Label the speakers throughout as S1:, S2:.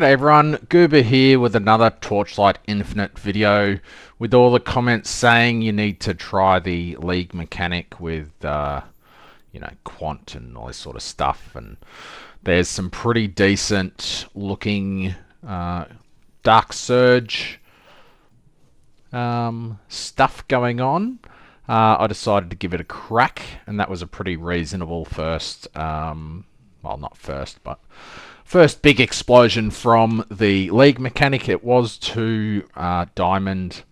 S1: G'day everyone, GoW here with another Torchlight Infinite video with all the comments saying you need to try the League mechanic with, quant and all this sort of stuff. And there's some pretty decent looking Dark Surge stuff going on. I decided to give it a crack, and that was a pretty reasonable first, well, not first, but first big explosion from the League mechanic. It was two diamond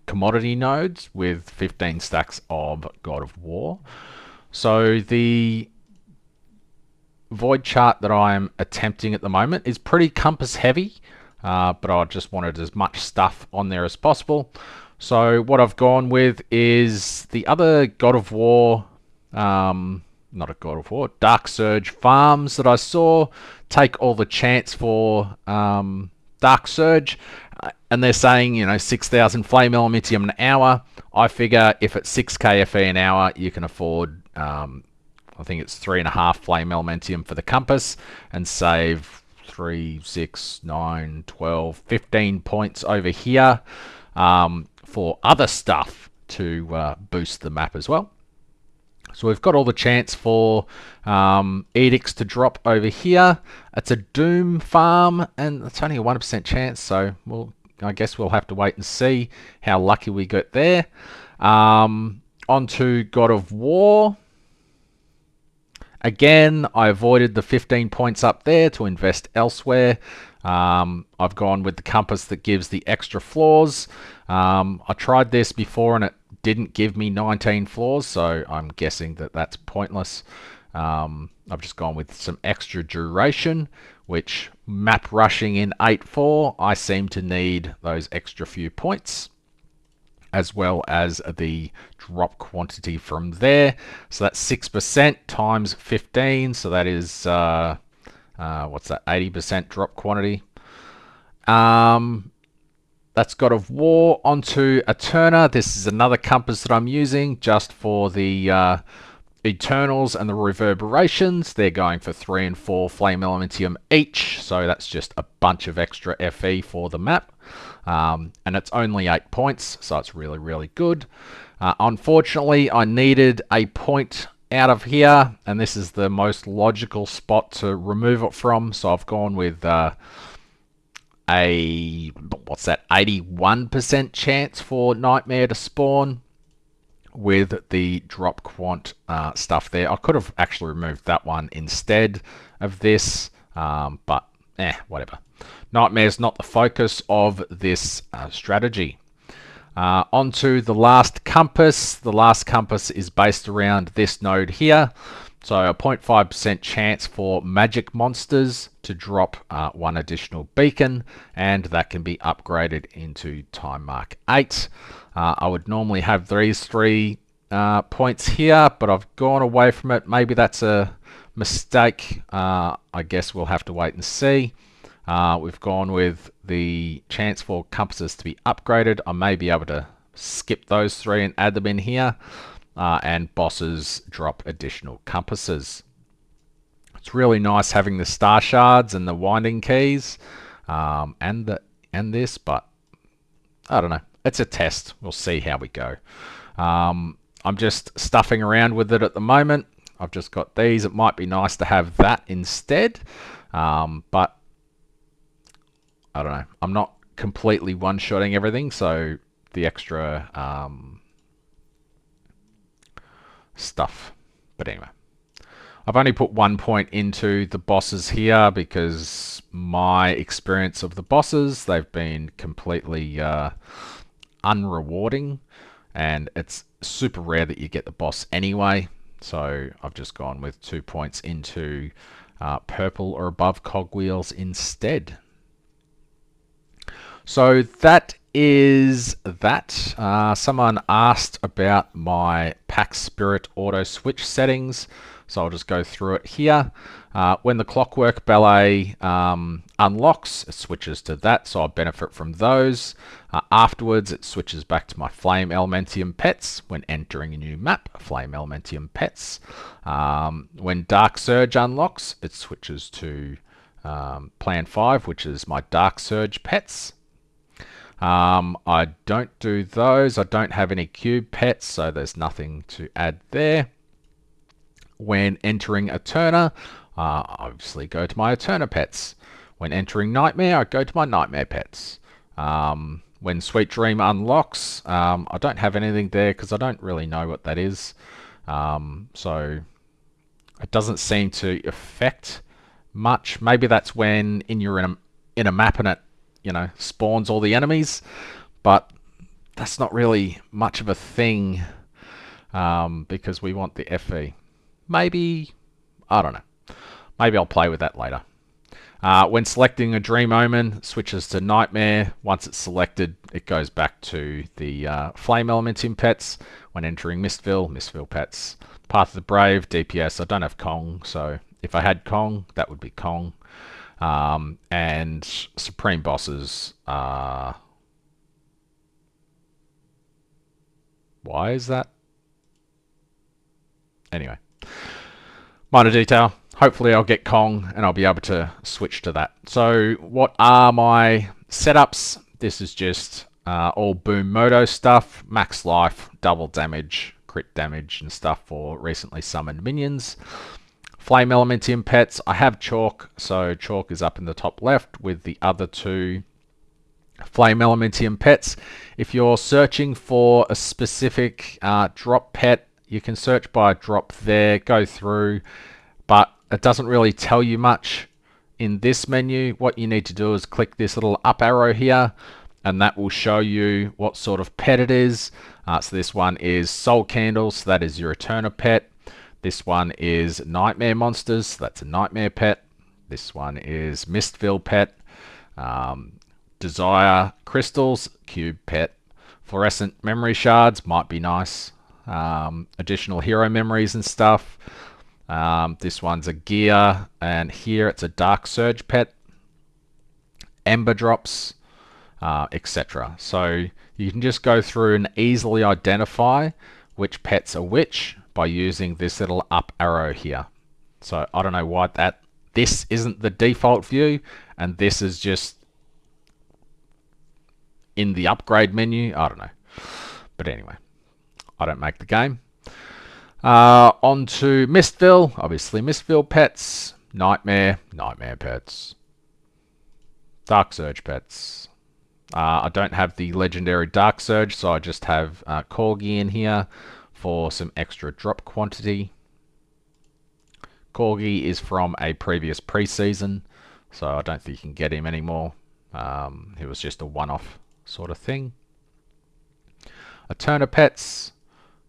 S1: commodity nodes with 15 stacks of God of War. So the void chart that I'm attempting at the moment is pretty compass heavy, but I just wanted as much stuff on there as possible. So what I've gone with is the other God of War, not a God of War, Dark Surge farms that I saw take all the chance for Dark Surge, and they're saying 6,000 flame elementium an hour. I figure if it's 6k FE an hour, you can afford I think it's 3.5 flame elementium for the compass and save 3, 6, 9, 12, 15 points over here for other stuff to boost the map as well. So we've got all the chance for edicts to drop over here. It's a Doom farm, and it's only a 1% chance, so I guess we'll have to wait and see how lucky we get there. Onto God of War. Again, I avoided the 15 points up there to invest elsewhere. I've gone with the compass that gives the extra floors. I tried this before and it didn't give me 19 floors, so I'm guessing that that's pointless. I've just gone with some extra duration, which map rushing in 8.4, I seem to need those extra few points, as well as the drop quantity from there. So that's 6% times 15, so that is what's that, 80% drop quantity. That's God of War. Onto Aeterna. This is another compass that I'm using just for the Eternals and the reverberations. They're going for 3 and 4 flame elementium each, so that's just a bunch of extra FE for the map. And it's only 8 points, so it's really, really good. Unfortunately, I needed a point out of here, and this is the most logical spot to remove it from, so I've gone with what's that, 81% chance for Nightmare to spawn with the drop quant stuff there. I could have actually removed that one instead of this, but whatever. Nightmare's not the focus of this strategy. Onto the last compass. The last compass is based around this node here. So a 0.5% chance for magic monsters to drop 1 additional beacon, and that can be upgraded into Time Mark 8. I would normally have these 3 points here, but I've gone away from it. Maybe that's a mistake. I guess we'll have to wait and see. We've gone with the chance for compasses to be upgraded. I may be able to skip those 3 and add them in here. And bosses drop additional compasses. It's really nice having the star shards and the winding keys and this, but I don't know. It's a test. We'll see how we go. I'm just stuffing around with it at the moment. I've just got these. It might be nice to have that instead, but I don't know. I'm not completely one-shotting everything, so the extra stuff. But anyway, I've only put 1 point into the bosses here because my experience of the bosses, they've been completely unrewarding, and it's super rare that you get the boss anyway. So I've just gone with 2 points into purple or above cogwheels instead. So that is that. Someone asked about my Pactspirit auto switch settings, so I'll just go through it here. When the Clockwork Ballet unlocks, it switches to that, so I benefit from those. Afterwards, it switches back to my Flame Elementium pets when entering a new map, Flame Elementium pets. When Dark Surge unlocks, it switches to Plan 5, which is my Dark Surge pets. I don't do those. I don't have any cube pets, so there's nothing to add there. When entering Aeterna, obviously go to my Aeterna pets. When entering Nightmare, I go to my Nightmare pets. When Sweet Dream unlocks, I don't have anything there because I don't really know what that is. So it doesn't seem to affect much. Maybe that's when you're in a map and it, you know, spawns all the enemies, but that's not really much of a thing because we want the FE. Maybe, I don't know. Maybe I'll play with that later. When selecting a Dream Omen, switches to Nightmare. Once it's selected, it goes back to the Flame Elementium pets. When entering Mistville, Mistville pets. Path of the Brave, DPS. I don't have Kong, so if I had Kong, that would be Kong. And Supreme Bosses. Why is that? Anyway. Minor detail. Hopefully I'll get Kong and I'll be able to switch to that. So what are my setups? This is just all Boom Moto stuff. Max life, double damage, crit damage and stuff for recently summoned minions. Flame Elementium pets. I have Chalk, so Chalk is up in the top left with the other two Flame Elementium pets. If you're searching for a specific drop pet, you can search by drop there, go through, but it doesn't really tell you much in this menu. What you need to do is click this little up arrow here, and that will show you what sort of pet it is. So this one is Soul Candles, so that is your Aeterna pet. This one is Nightmare Monsters, so that's a Nightmare pet. This one is Mistville pet. Desire Crystals, Cube pet. Fluorescent Memory Shards, might be nice. Additional hero memories and stuff. This one's a Gear, and here it's a Dark Surge pet. Ember Drops, etc. So you can just go through and easily identify which pets are which by using this little up arrow here. So I don't know why this isn't the default view and this is just in the upgrade menu. I don't know. But anyway, I don't make the game. On to Mistville. Obviously Mistville pets. Nightmare pets. Dark Surge pets. I don't have the legendary Dark Surge, so I just have Corgi in here for some extra drop quantity. Corgi is from a previous preseason, so I don't think you can get him anymore. It was just a one-off sort of thing. Aeterna pets.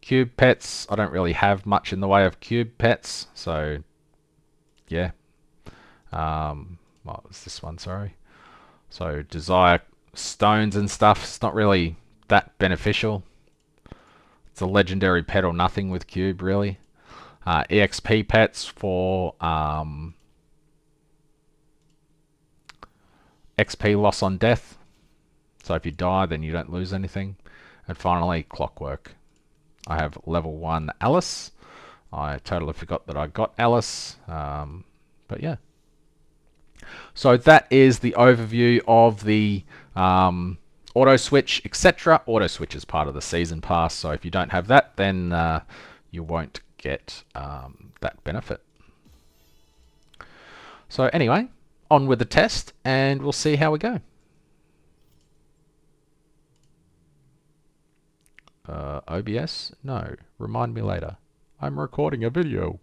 S1: Cube pets. I don't really have much in the way of cube pets, so yeah. What was this one? Sorry. So Desire Stones and stuff. It's not really that beneficial. It's a legendary pet or nothing with cube, really. EXP pets for XP loss on death. So if you die, then you don't lose anything. And finally, Clockwork. I have level 1 Alice. I totally forgot that I got Alice. But yeah. So that is the overview of the auto switch, etc. Auto switch is part of the season pass, so if you don't have that, then you won't get that benefit. So anyway, on with the test, and we'll see how we go. OBS? No. Remind me later. I'm recording a video.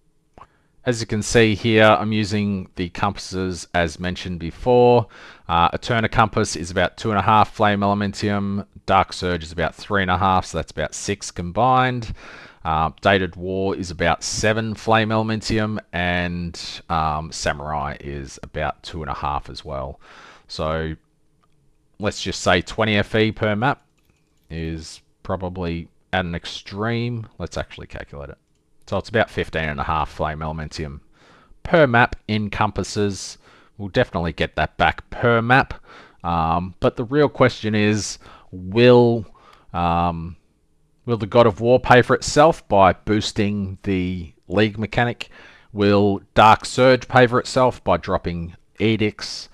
S1: As you can see here, I'm using the compasses as mentioned before. Aeterna compass is about 2.5 Flame Elementium. Dark Surge is about 3.5, so that's about 6 combined. Dated War is about 7 Flame Elementium, and Samurai is about 2.5 as well. So let's just say 20 FE per map is probably at an extreme. Let's actually calculate it. So it's about 15.5 flame elementium per map encompasses. We'll definitely get that back per map. But the real question is, will the God of War pay for itself by boosting the League mechanic? Will Dark Surge pay for itself by dropping edicts?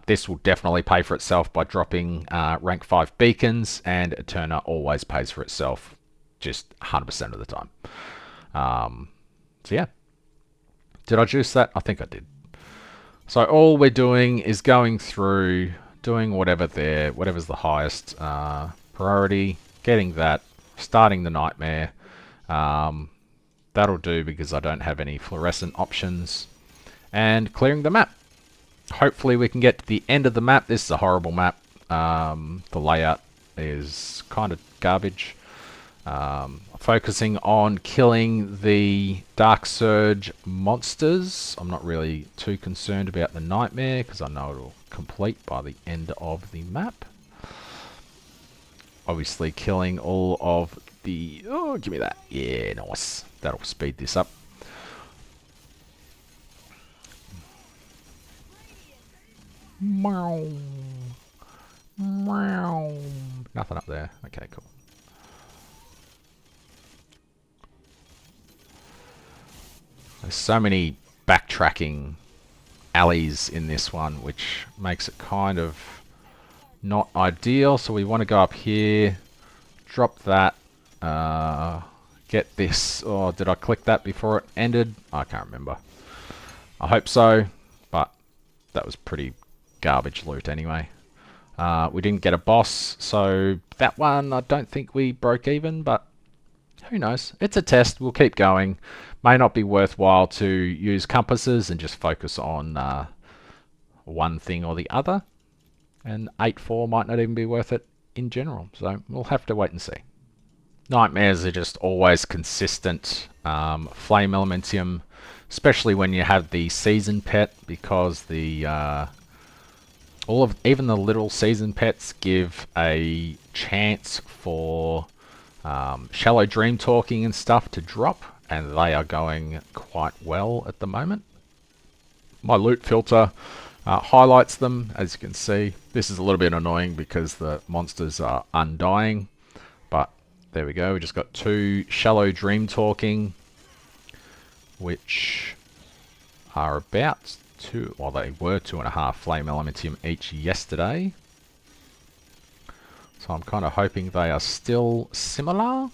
S1: This will definitely pay for itself by dropping rank 5 beacons, and Aeterna always pays for itself just 100% of the time. So yeah. Did I juice that? I think I did. So all we're doing is going through, doing whatever's the highest priority, getting that, starting the nightmare. That'll do because I don't have any fluorescent options, and clearing the map. Hopefully we can get to the end of the map. This is a horrible map. The layout is kind of garbage. Focusing on killing the Dark Surge monsters. I'm not really too concerned about the nightmare because I know it'll complete by the end of the map. Obviously killing all of the... Oh, give me that. Yeah, nice. That'll speed this up. Meow. Meow. Nothing up there. Okay, cool. There's so many backtracking alleys in this one, which makes it kind of not ideal. So we want to go up here, drop that, get this. Oh, did I click that before it ended? I can't remember. I hope so, but that was pretty garbage loot anyway. We didn't get a boss, so that one I don't think we broke even, but who knows? It's a test. We'll keep going. May not be worthwhile to use compasses and just focus on one thing or the other. And 8-4 might not even be worth it in general. So we'll have to wait and see. Nightmares are just always consistent flame elementium, especially when you have the season pet, because the even the little season pets give a chance for shallow dream talking and stuff to drop, and they are going quite well at the moment. My loot filter highlights them, as you can see. This is a little bit annoying because the monsters are undying, but there we go. We just got 2 shallow dream talking, which are about 2, well, they were 2.5 flame elementium each yesterday. So I'm kind of hoping they are still similar.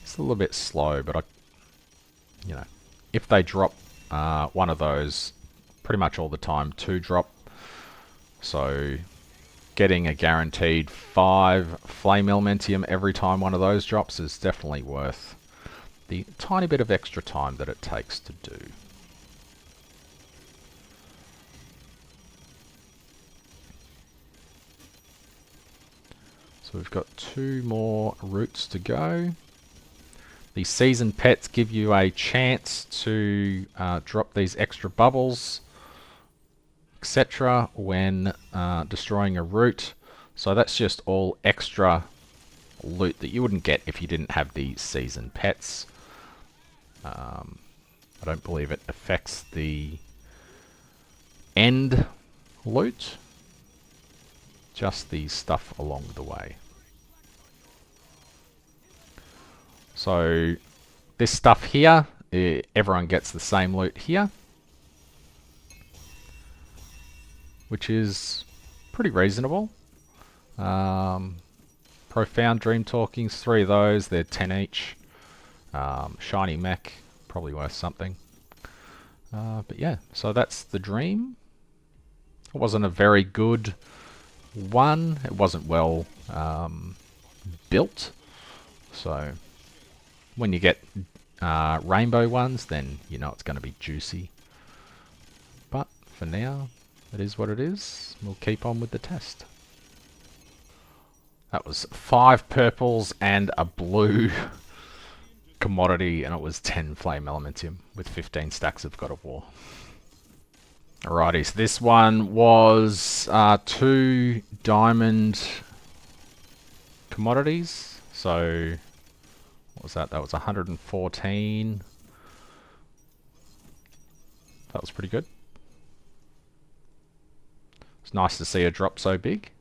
S1: It's a little bit slow, but you know, if they drop one of those, pretty much all the time 2 drop. So getting a guaranteed 5 flame elementium every time one of those drops is definitely worth the tiny bit of extra time that it takes to do. So we've got 2 more routes to go. The season pets give you a chance to drop these extra bubbles, etc. when destroying a route. So that's just all extra loot that you wouldn't get if you didn't have the season pets. I don't believe it affects the end loot, just the stuff along the way. So this stuff here, everyone gets the same loot here, which is pretty reasonable. Profound Dream Talkings, 3 of those, they're 10 each. Shiny Mech, probably worth something. But yeah, so that's the dream. It wasn't a very good one. It wasn't well built. So when you get rainbow ones, then you know it's going to be juicy. But for now, it is what it is. We'll keep on with the test. That was 5 purples and a blue commodity, and it was 10 flame elementium with 15 stacks of God of War. Alrighty, so this one was 2 diamond commodities. So, what was that? That was 114. That was pretty good. It's nice to see a drop so big.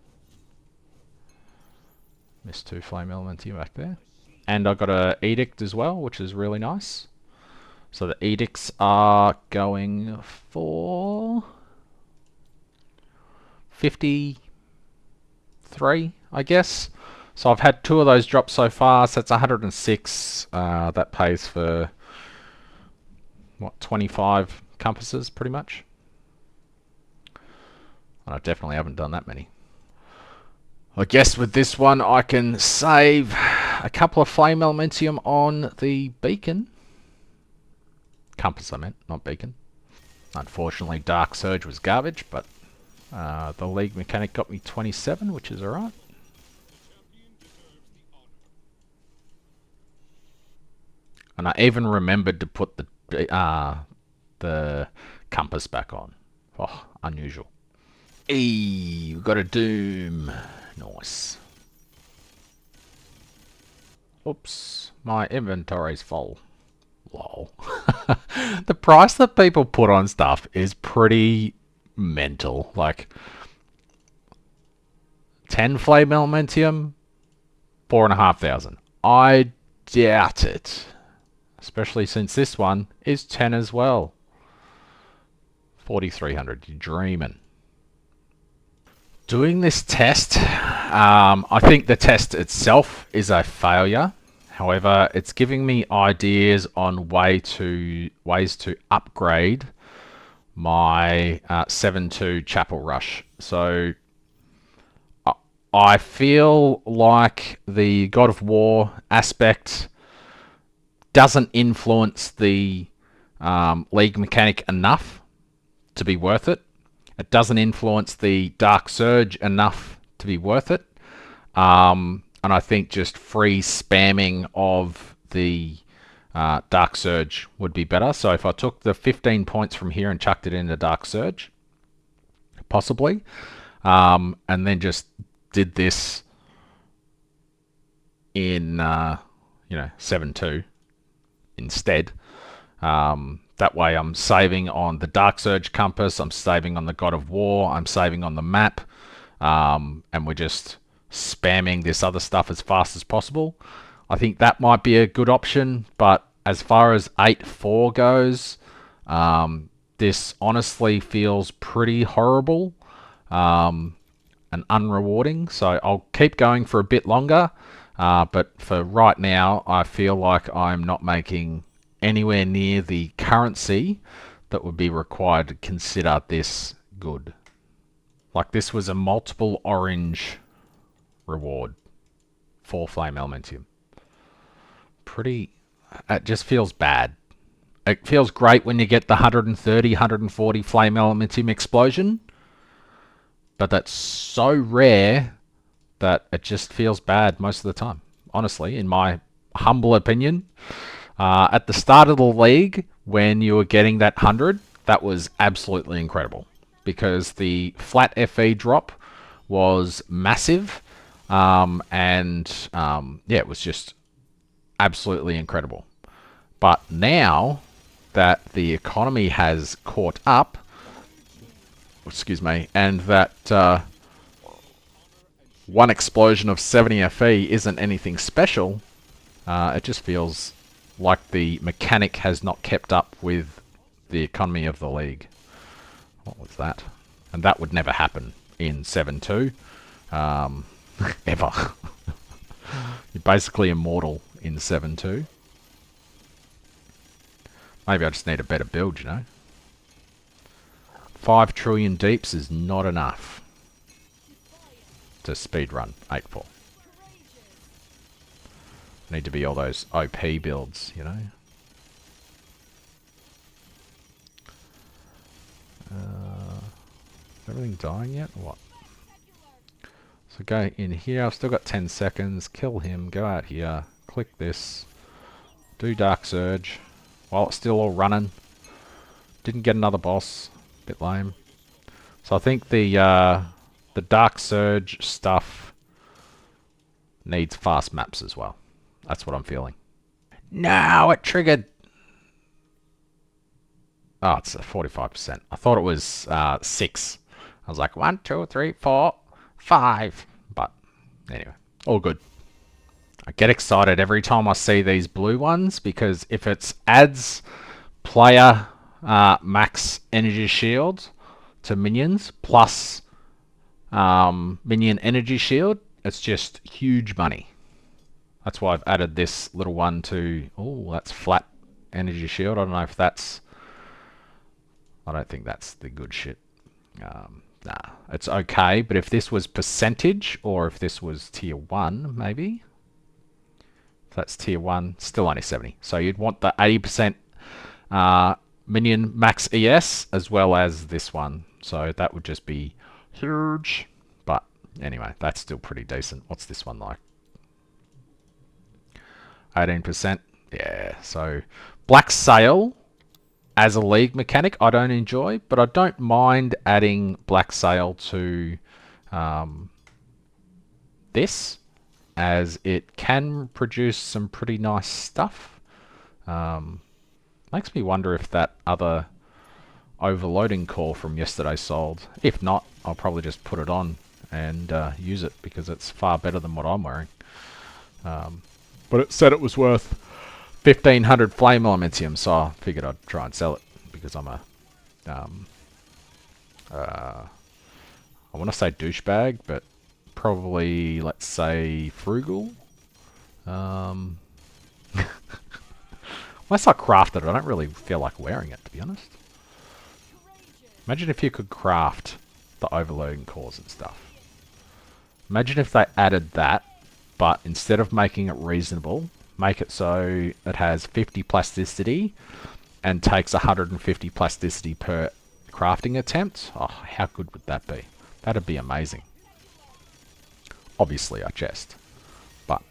S1: Missed 2 flame elementi back there. And I got a edict as well, which is really nice. So the edicts are going for 53, I guess. So I've had 2 of those drops so far, so that's 106. That pays for, what, 25 compasses, pretty much. And I definitely haven't done that many. I guess with this one I can save a couple of flame elementium on the beacon. Compass I meant, not beacon. Unfortunately Dark Surge was garbage, but the League mechanic got me 27, which is alright. And I even remembered to put the compass back on. Oh, unusual. We got a Doom. Nice. Oops, my inventory's full. Lol. The price that people put on stuff is pretty mental. Like 10 flame elementium, 4,500. I doubt it. Especially since this one is 10 as well. 4,300. You're dreaming. Doing this test, I think the test itself is a failure. However, it's giving me ideas on ways to upgrade my 7-2 Chapel Rush. So I feel like the God of War aspect doesn't influence the League mechanic enough to be worth it. It doesn't influence the Dark Surge enough to be worth it. And I think just free spamming of the Dark Surge would be better. So if I took the 15 points from here and chucked it into Dark Surge, possibly, and then just did this in 7-2 instead. That way I'm saving on the Dark Surge compass, I'm saving on the God of War, I'm saving on the map, and we're just spamming this other stuff as fast as possible. I think that might be a good option, but as far as 8-4 goes, this honestly feels pretty horrible and unrewarding, so I'll keep going for a bit longer, but for right now I feel like I'm not making anywhere near the currency that would be required to consider this good. Like, this was a multiple orange reward for flame elementium. It just feels bad. It feels great when you get the 130, 140 flame elementium explosion, but that's so rare that it just feels bad most of the time. Honestly, in my humble opinion. At the start of the league, when you were getting that 100, that was absolutely incredible. Because the flat FE drop was massive. It was just absolutely incredible. But now that the economy has caught up, and that one explosion of 70 FE isn't anything special, it just feels like the mechanic has not kept up with the economy of the league. What was that? And that would never happen in 7-2. Ever. You're basically immortal in 7-2. Maybe I just need a better build, 5 trillion deeps is not enough to speedrun 8-4. Need to be all those OP builds, Is everything dying yet or what? So go in here, I've still got 10 seconds, kill him, go out here, click this, do Dark Surge, while it's still all running. Didn't get another boss. Bit lame. So I think the Dark Surge stuff needs fast maps as well. That's what I'm feeling. No, it triggered. Oh, it's a 45%. I thought it was 6. I was like 1, 2, 3, 4, 5. But anyway, all good. I get excited every time I see these blue ones because if it's adds player max energy shield to minions plus minion energy shield, it's just huge money. That's why I've added this little one to... Oh, that's flat energy shield. I don't know if that's... I don't think that's the good shit. Nah, it's okay. But if this was percentage or if this was tier 1, maybe... That's tier 1, still only 70. So you'd want the 80% minion max ES as well as this one. So that would just be huge. But anyway, that's still pretty decent. What's this one like? 18%. Yeah, so Black Sail as a league mechanic I don't enjoy, but I don't mind adding Black Sail to this, as it can produce some pretty nice stuff. Makes me wonder if that other overloading core from yesterday sold. If not, I'll probably just put it on and use it because it's far better than what I'm wearing. But it said it was worth 1,500 flame elementium, so I figured I'd try and sell it because I'm a I want to say douchebag, but probably, let's say, frugal. Unless I crafted it, I don't really feel like wearing it, to be honest. Imagine if you could craft the overloading cores and stuff. Imagine if they added that, but instead of making it reasonable, make it so it has 50 plasticity and takes 150 plasticity per crafting attempt. Oh, how good would that be? That'd be amazing. Obviously I chest, but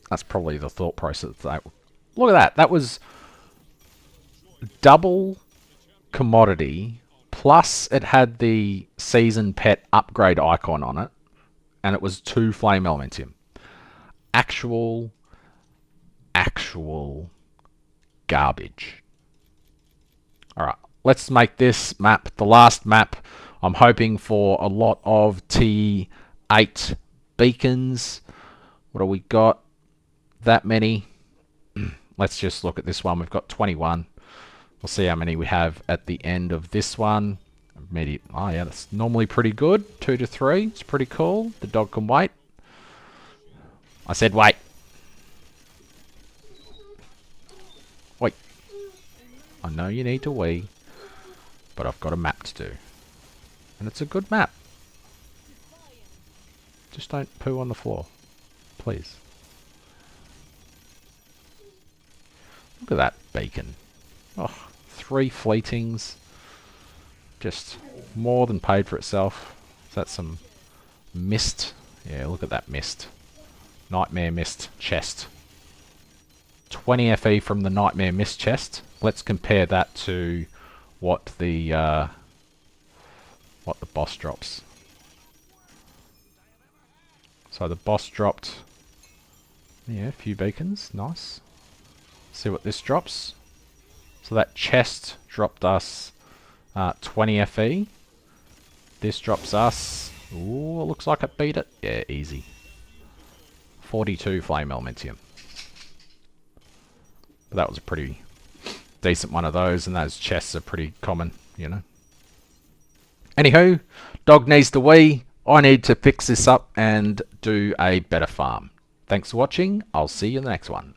S1: that's probably the thought process. Look at that. That was double commodity, plus it had the season pet upgrade icon on it, and it was 2 flame elementium. Actual garbage. Alright, let's make this map the last map. I'm hoping for a lot of T8 beacons. What do we got? That many. Let's just look at this one. We've got 21. We'll see how many we have at the end of this one. Oh yeah, that's normally pretty good. 2 to 3. It's pretty cool. The dog can wait. I said wait. Wait. I know you need to wee, but I've got a map to do. And it's a good map. Just don't poo on the floor. Please. Look at that beacon. Oh, 3 fleetings. Just more than paid for itself. Is that some mist? Yeah, look at that mist. Nightmare Mist chest. 20 FE from the Nightmare Mist chest. Let's compare that to what the boss drops. So the boss dropped, yeah, a few beacons. Nice. See what this drops. So that chest dropped us 20 FE. This drops us, ooh, it looks like it beat it. Yeah, easy. 42 flame elementium. But that was a pretty decent one of those, and those chests are pretty common, you know. Anywho, dog needs to wee. I need to fix this up and do a better farm. Thanks for watching. I'll see you in the next one.